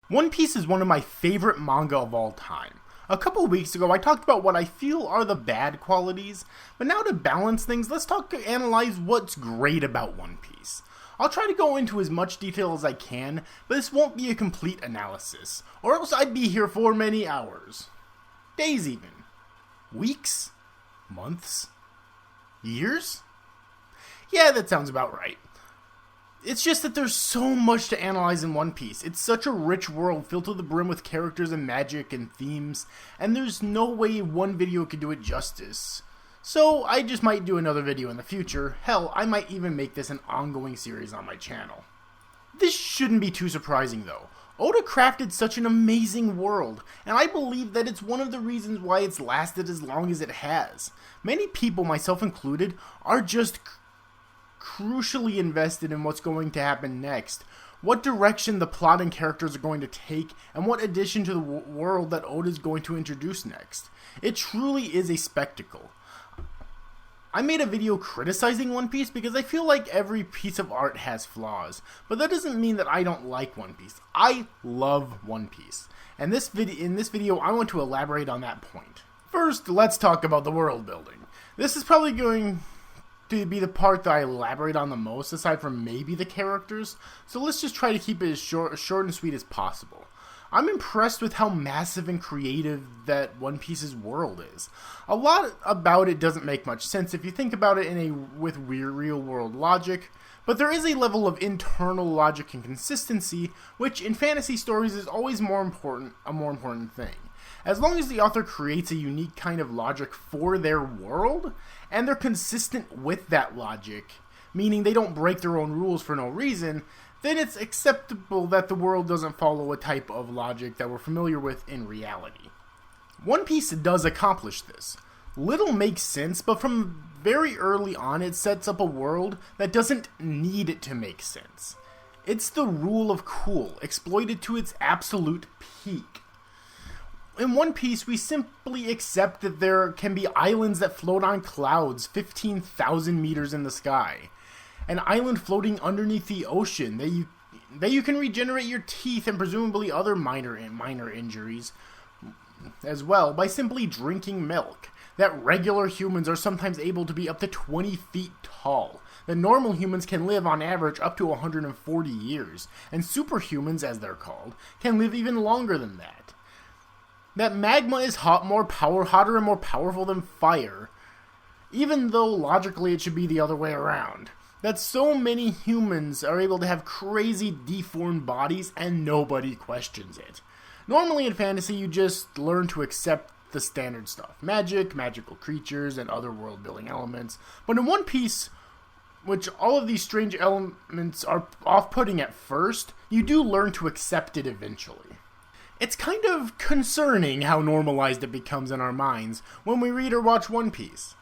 One Piece is one of my favorite manga of all time. A couple of weeks ago, I talked about what I feel are the bad qualities, but now to balance things, let's analyze what's great about One Piece. I'll try to go into as much detail as I can, but this won't be a complete analysis, or else I'd be here for many hours. Days even. Weeks? Months? Years? Yeah, that sounds about right. It's just that there's so much to analyze in One Piece. It's such a rich world filled to the brim with characters and magic and themes, and there's no way one video could do it justice. So I just might do another video in the future. Hell, I might even make this an ongoing series on my channel. This shouldn't be too surprising though. Oda crafted such an amazing world, and I believe that it's one of the reasons why it's lasted as long as it has. Many people, myself included, are just crucially invested in what's going to happen next, what direction the plot and characters are going to take, and what addition to the world that Oda is going to introduce next. It truly is a spectacle. I made a video criticizing One Piece because I feel like every piece of art has flaws, but that doesn't mean that I don't like One Piece. I love One Piece, and in this video I want to elaborate on that point. First, let's talk about the world building. This is probably going to be the part that I elaborate on the most, aside from maybe the characters, so let's just try to keep it as short and sweet as possible. I'm impressed with how massive and creative that One Piece's world is. A lot about it doesn't make much sense if you think about it with real world logic, but there is a level of internal logic and consistency, which in fantasy stories is always a more important thing. As long as the author creates a unique kind of logic for their world, and they're consistent with that logic, meaning they don't break their own rules for no reason, then it's acceptable that the world doesn't follow a type of logic that we're familiar with in reality. One Piece does accomplish this. Little makes sense, but from very early on it sets up a world that doesn't need it to make sense. It's the rule of cool, exploited to its absolute peak. In One Piece, we simply accept that there can be islands that float on clouds 15,000 meters in the sky. An island floating underneath the ocean that you can regenerate your teeth and presumably other minor injuries as well by simply drinking milk. That regular humans are sometimes able to be up to 20 feet tall. That normal humans can live on average up to 140 years. And superhumans, as they're called, can live even longer than that. That magma is hotter and more powerful than fire, even though logically it should be the other way around. That so many humans are able to have crazy deformed bodies and nobody questions it. Normally in fantasy you just learn to accept the standard stuff. Magic, magical creatures, and other world building elements. But in One Piece, which all of these strange elements are off-putting at first, you do learn to accept it eventually. It's kind of concerning how normalized it becomes in our minds when we read or watch One Piece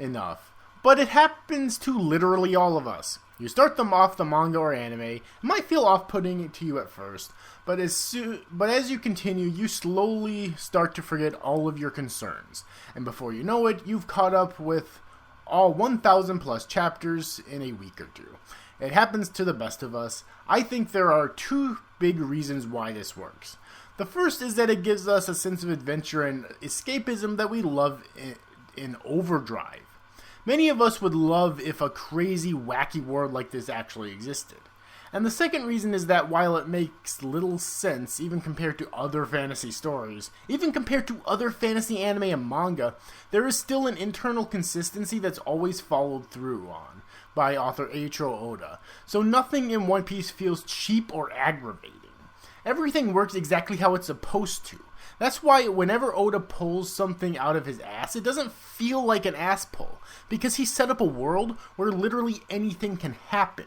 enough. But it happens to literally all of us. You start them off the manga or anime, it might feel off-putting to you at first, but as you continue, you slowly start to forget all of your concerns. And before you know it, you've caught up with all 1,000 plus chapters in a week or two. It happens to the best of us. I think there are two big reasons why this works. The first is that it gives us a sense of adventure and escapism that we love in overdrive. Many of us would love if a crazy, wacky world like this actually existed. And the second reason is that while it makes little sense, even compared to other fantasy stories, even compared to other fantasy anime and manga, there is still an internal consistency that's always followed through on by author Eiichiro Oda. So nothing in One Piece feels cheap or aggravating. Everything works exactly how it's supposed to. That's why whenever Oda pulls something out of his ass, it doesn't feel like an ass pull, because he set up a world where literally anything can happen.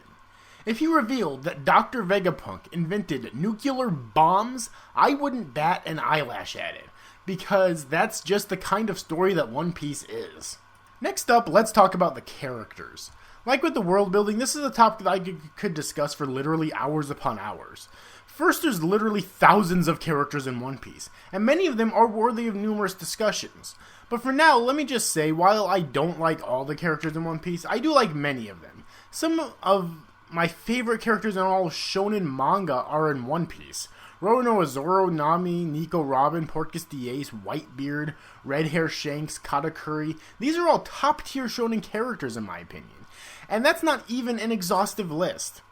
If he revealed that Dr. Vegapunk invented nuclear bombs, I wouldn't bat an eyelash at it, because that's just the kind of story that One Piece is. Next up, let's talk about the characters. Like with the world building, this is a topic that I could discuss for literally hours upon hours. First, there's literally thousands of characters in One Piece, and many of them are worthy of numerous discussions. But for now, let me just say, while I don't like all the characters in One Piece, I do like many of them. Some of my favorite characters in all shonen manga are in One Piece. Roronoa Zoro, Nami, Nico Robin, Porcus the Ace, Whitebeard, Red Hair Shanks, Katakuri. These are all top tier shonen characters in my opinion. And that's not even an exhaustive list.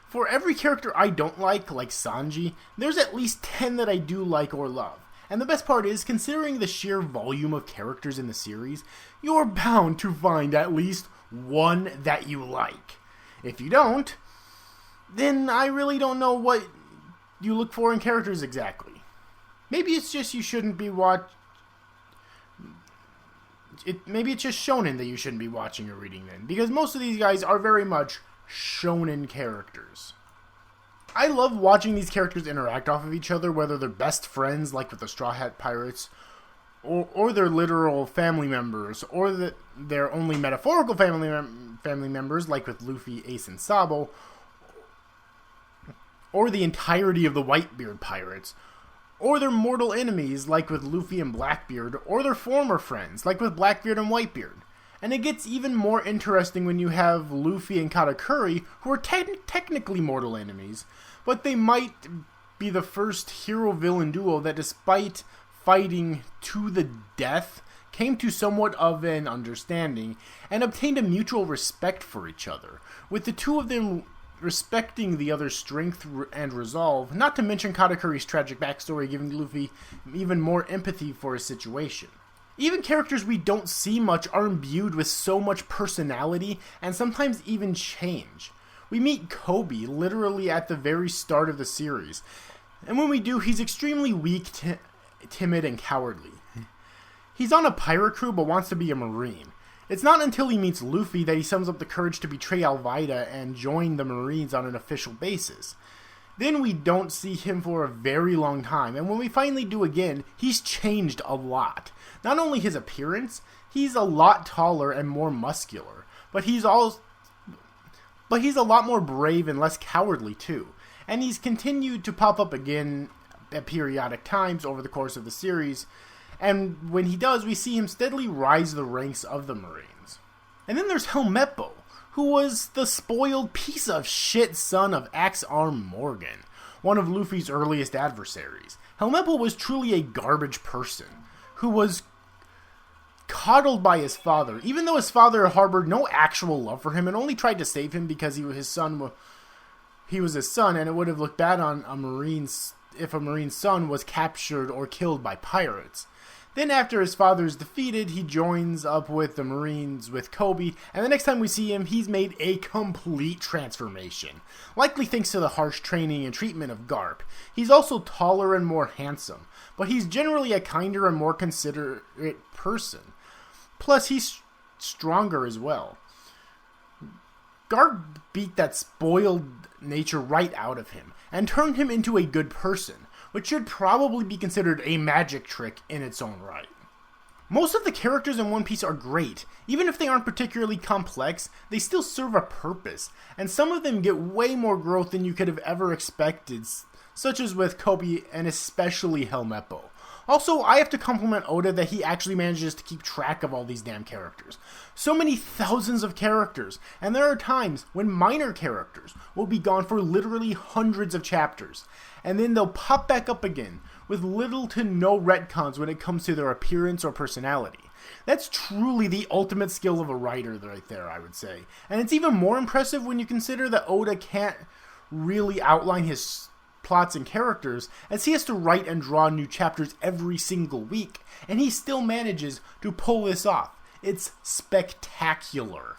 For every character I don't like Sanji, there's at least 10 that I do like or love. And the best part is, considering the sheer volume of characters in the series, you're bound to find at least one that you like. If you don't, then I really don't know what you look for in characters exactly. Maybe it's just you shouldn't be maybe it's just shonen that you shouldn't be watching or reading then, because most of these guys are very much shonen characters. I love watching these characters interact off of each other, whether they're best friends, like with the Straw Hat Pirates, or they're literal family members, or they're only metaphorical family members, like with Luffy, Ace, and Sabo, or the entirety of the Whitebeard Pirates, or they're mortal enemies, like with Luffy and Blackbeard, or they're former friends, like with Blackbeard and Whitebeard. And it gets even more interesting when you have Luffy and Katakuri, who are technically mortal enemies, but they might be the first hero-villain duo that, despite fighting to the death, came to somewhat of an understanding and obtained a mutual respect for each other, with the two of them respecting the other's strength and resolve, not to mention Katakuri's tragic backstory giving Luffy even more empathy for his situation. Even characters we don't see much are imbued with so much personality and sometimes even change. We meet Kobe literally at the very start of the series, and when we do, he's extremely weak, timid, and cowardly. He's on a pirate crew but wants to be a marine. It's not until he meets Luffy that he summons up the courage to betray Alvida and join the Marines on an official basis. Then we don't see him for a very long time, and when we finally do again, he's changed a lot. Not only his appearance, he's a lot taller and more muscular, but he's a lot more brave and less cowardly too. And he's continued to pop up again at periodic times over the course of the series, and when he does, we see him steadily rise the ranks of the Marines. And then there's Helmeppo, who was the spoiled piece of shit son of Axe Arm Morgan, one of Luffy's earliest adversaries. Helmeppo was truly a garbage person, who was coddled by his father, even though his father harbored no actual love for him and only tried to save him because he was his son, and it would have looked bad on if a Marine's son was captured or killed by pirates. Then after his father is defeated, he joins up with the Marines with Kobe, and the next time we see him, he's made a complete transformation, likely thanks to the harsh training and treatment of Garp. He's also taller and more handsome, but he's generally a kinder and more considerate person. Plus, he's stronger as well. Garp beat that spoiled nature right out of him, and turned him into a good person, which should probably be considered a magic trick in its own right. Most of the characters in One Piece are great. Even if they aren't particularly complex, they still serve a purpose, and some of them get way more growth than you could have ever expected, such as with Kobe and especially Helmeppo. Also, I have to compliment Oda that he actually manages to keep track of all these damn characters. So many thousands of characters, and there are times when minor characters will be gone for literally hundreds of chapters, and then they'll pop back up again with little to no retcons when it comes to their appearance or personality. That's truly the ultimate skill of a writer right there, I would say. And it's even more impressive when you consider that Oda can't really outline his plots and characters, as he has to write and draw new chapters every single week, and he still manages to pull this off. It's spectacular.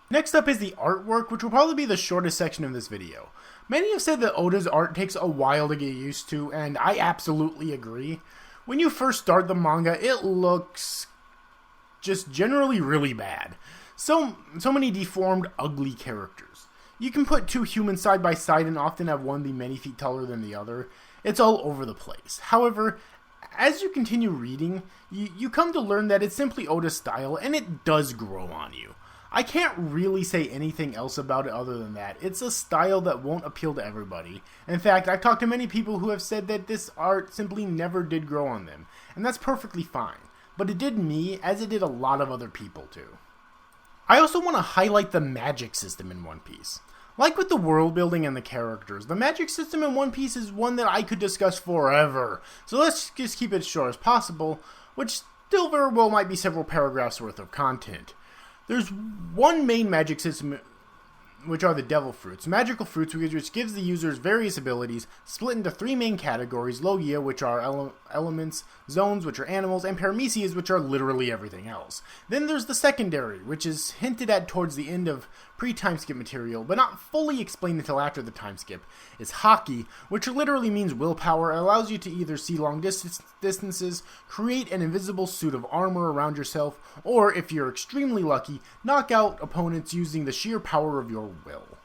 Next up is the artwork, which will probably be the shortest section of this video. Many have said that Oda's art takes a while to get used to, and I absolutely agree. When you first start the manga, it looks just generally really bad. So many deformed, ugly characters. You can put two humans side by side and often have one be many feet taller than the other. It's all over the place. However, as you continue reading, you come to learn that it's simply Oda's style, and it does grow on you. I can't really say anything else about it other than that. It's a style that won't appeal to everybody. In fact, I've talked to many people who have said that this art simply never did grow on them, and that's perfectly fine. But it did me, as it did a lot of other people too. I also want to highlight the magic system in One Piece. Like with the world building and the characters, the magic system in One Piece is one that I could discuss forever, so let's just keep it as short as possible, which still very well might be several paragraphs worth of content. There's one main magic system, which are the devil fruits. Magical fruits which gives the users various abilities, split into three main categories: Logia, which are elements, zones, which are animals, and Paramecias, which are literally everything else. Then there's the secondary, which is hinted at towards the end of pre-timeskip material, but not fully explained until after the timeskip, is Haki, which literally means willpower and allows you to either see long distances, create an invisible suit of armor around yourself, or, if you're extremely lucky, knock out opponents using the sheer power of your will.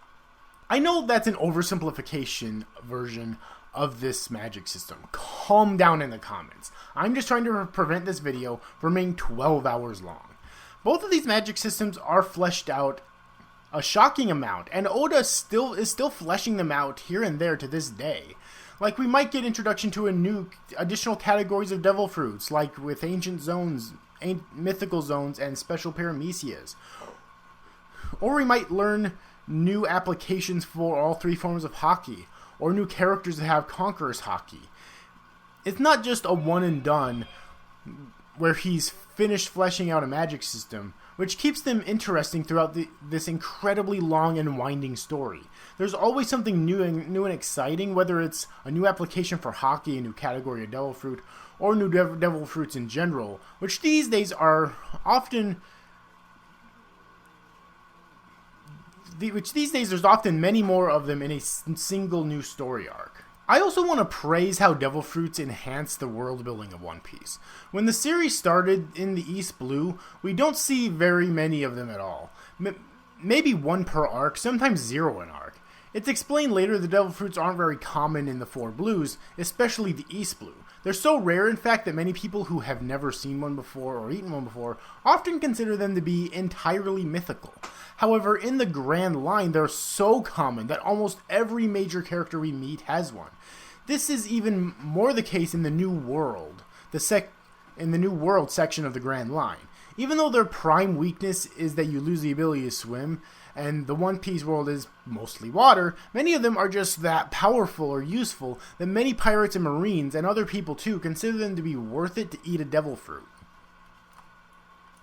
I know that's an oversimplification version of this magic system. Calm down in the comments. I'm just trying to prevent this video from being 12 hours long. Both of these magic systems are fleshed out a shocking amount, and Oda is still fleshing them out here and there to this day. Like, we might get introduction to additional categories of devil fruits, like with ancient zones, mythical zones, and special paramecias. Or we might learn new applications for all three forms of Haki, or new characters that have Conqueror's Haki. It's not just a one and done, where he's finished fleshing out a magic system, which keeps them interesting throughout this incredibly long and winding story. There's always something new and exciting, whether it's a new application for Haki, a new category of devil fruit, or new devil fruits in general, which these days there's often many more of them in a single new story arc. I also want to praise how devil fruits enhance the world building of One Piece. When the series started in the East Blue, we don't see very many of them at all. Maybe one per arc, sometimes zero an arc. It's explained later the devil fruits aren't very common in the Four Blues, especially the East Blue. They're so rare, in fact, that many people who have never seen one before or eaten one before often consider them to be entirely mythical. However, in the Grand Line, they're so common that almost every major character we meet has one. This is even more the case in the New World, in the New World section of the Grand Line. Even though their prime weakness is that you lose the ability to swim, and the One Piece world is mostly water, many of them are just that powerful or useful that many pirates and marines, and other people too, consider them to be worth it to eat a devil fruit.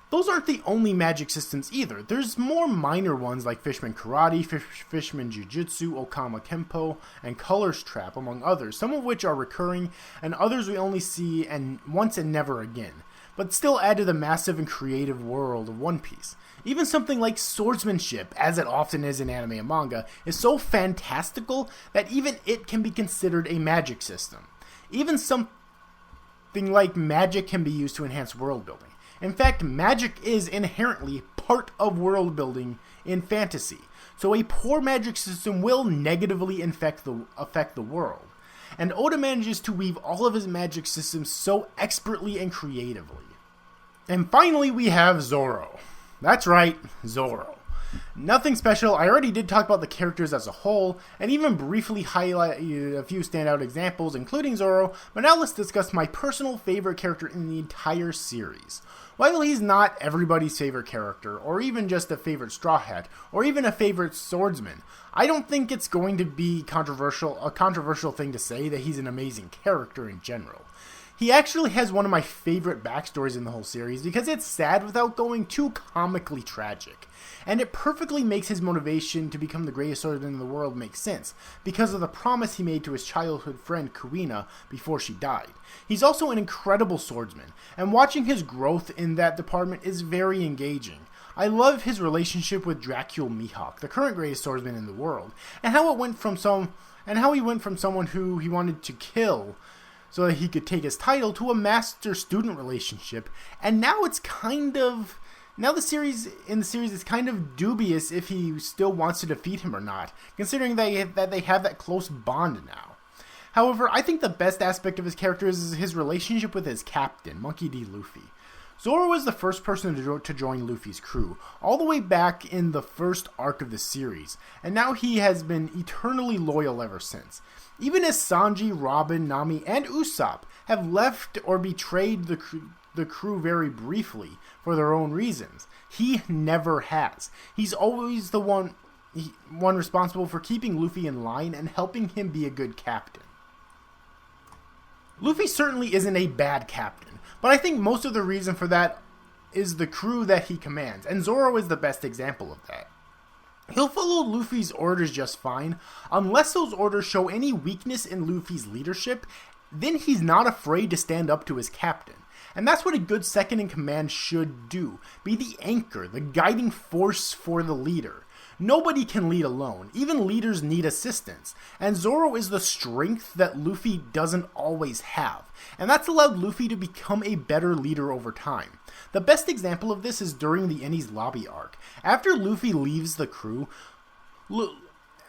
Those aren't the only magic systems either. There's more minor ones like Fishman Karate, Fishman Jiu-Jitsu, Okama Kempo, and Color's Trap, among others, some of which are recurring, and others we only see once and never again, but still add to the massive and creative world of One Piece. Even something like swordsmanship, as it often is in anime and manga, is so fantastical that even it can be considered a magic system. Even something like magic can be used to enhance world building. In fact, magic is inherently part of world building in fantasy, so a poor magic system will negatively affect the world. And Oda manages to weave all of his magic systems so expertly and creatively. And finally, we have Zoro. That's right, Zoro. Nothing special. I already did talk about the characters as a whole, and even briefly highlight a few standout examples, including Zoro, but now let's discuss my personal favorite character in the entire series. While he's not everybody's favorite character, or even just a favorite Straw Hat, or even a favorite swordsman, I don't think it's going to be a controversial thing to say that he's an amazing character in general. He actually has one of my favorite backstories in the whole series because it's sad without going too comically tragic. And it perfectly makes his motivation to become the greatest swordsman in the world make sense, because of the promise he made to his childhood friend Kuina before she died. He's also an incredible swordsman, and watching his growth in that department is very engaging. I love his relationship with Dracula Mihawk, the current greatest swordsman in the world, and how he went from someone who he wanted to kill so that he could take his title to a master-student relationship, and now the series is kind of dubious if he still wants to defeat him or not, considering that they have that close bond now. However, I think the best aspect of his character is his relationship with his captain, Monkey D. Luffy. Zoro was the first person to join Luffy's crew, all the way back in the first arc of the series, and now he has been eternally loyal ever since. Even as Sanji, Robin, Nami, and Usopp have left or betrayed the crew very briefly for their own reasons, he never has. He's always one responsible for keeping Luffy in line and helping him be a good captain. Luffy certainly isn't a bad captain, but I think most of the reason for that is the crew that he commands, and Zoro is the best example of that. He'll follow Luffy's orders just fine, unless those orders show any weakness in Luffy's leadership, then he's not afraid to stand up to his captain. And that's what a good second in command should do, be the anchor, the guiding force for the leader. Nobody can lead alone, even leaders need assistance, and Zoro is the strength that Luffy doesn't always have, and that's allowed Luffy to become a better leader over time. The best example of this is during the Enies Lobby arc. After Luffy leaves the crew,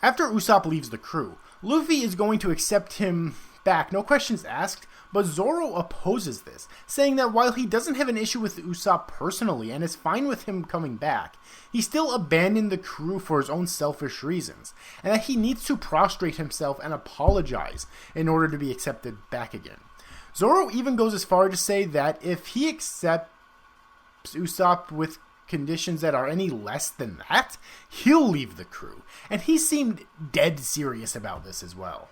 after Usopp leaves the crew, Luffy is going to accept him back, no questions asked, but Zoro opposes this, saying that while he doesn't have an issue with Usopp personally and is fine with him coming back, he still abandoned the crew for his own selfish reasons, and that he needs to prostrate himself and apologize in order to be accepted back again. Zoro even goes as far to say that if he accepts Usopp with conditions that are any less than that, he'll leave the crew, and he seemed dead serious about this as well.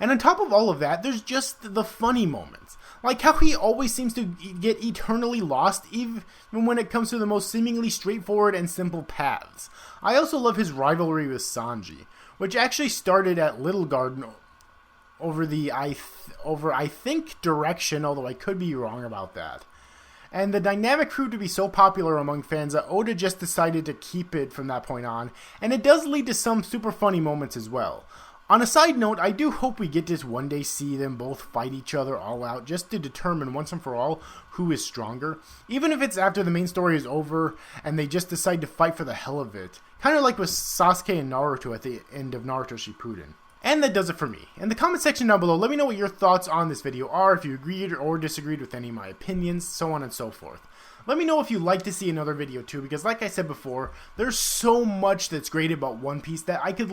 And on top of all of that, there's just the funny moments. Like how he always seems to get eternally lost even when it comes to the most seemingly straightforward and simple paths. I also love his rivalry with Sanji, which actually started at Little Garden over I think direction, although I could be wrong about that. And the dynamic proved to be so popular among fans that Oda just decided to keep it from that point on, and it does lead to some super funny moments as well. On a side note, I do hope we get to one day see them both fight each other all out just to determine once and for all who is stronger, even if it's after the main story is over and they just decide to fight for the hell of it, kind of like with Sasuke and Naruto at the end of Naruto Shippuden. And that does it for me. In the comment section down below, let me know what your thoughts on this video are, if you agreed or disagreed with any of my opinions, so on and so forth. Let me know if you'd like to see another video too, because like I said before, there's so much that's great about One Piece that I could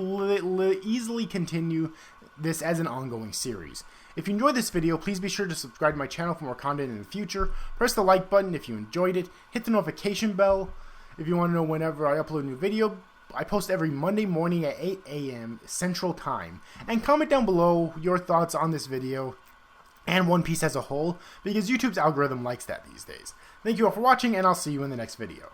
easily continue this as an ongoing series. If you enjoyed this video, please be sure to subscribe to my channel for more content in the future. Press the like button if you enjoyed it. Hit the notification bell if you want to know whenever I upload a new video. I post every Monday morning at 8 a.m. Central Time. And comment down below your thoughts on this video and One Piece as a whole, because YouTube's algorithm likes that these days. Thank you all for watching, and I'll see you in the next video.